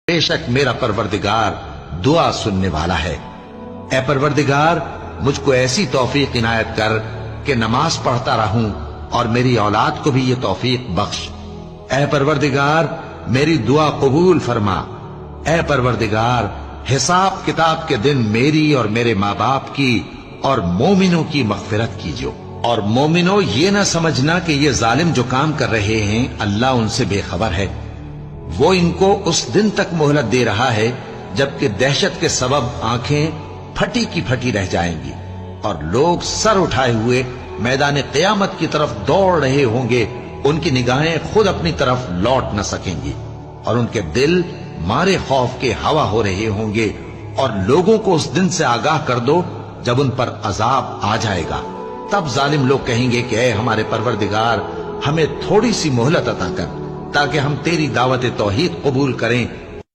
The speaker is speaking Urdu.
بے شک میرا پروردگار دعا سننے والا ہے۔ اے پروردگار مجھ کو ایسی توفیق عنایت کر کہ نماز پڑھتا رہوں اور میری اولاد کو بھی یہ توفیق بخش۔ اے پروردگار میری دعا قبول فرما۔ اے پروردگار حساب کتاب کے دن میری اور میرے ماں باپ کی اور مومنوں کی مغفرت کیجو۔ اور مومنوں یہ نہ سمجھنا کہ یہ ظالم جو کام کر رہے ہیں اللہ ان سے بے خبر ہے، وہ ان کو اس دن تک مہلت دے رہا ہے جبکہ دہشت کے سبب آنکھیں پھٹی کی پھٹی رہ جائیں گی اور لوگ سر اٹھائے ہوئے میدان قیامت کی طرف دوڑ رہے ہوں گے، ان کی نگاہیں خود اپنی طرف لوٹ نہ سکیں گی اور ان کے دل مارے خوف کے ہوا ہو رہے ہوں گے۔ اور لوگوں کو اس دن سے آگاہ کر دو جب ان پر عذاب آ جائے گا، تب ظالم لوگ کہیں گے کہ اے ہمارے پروردگار ہمیں تھوڑی سی مہلت عطا کر تاکہ ہم تیری دعوت توحید قبول کریں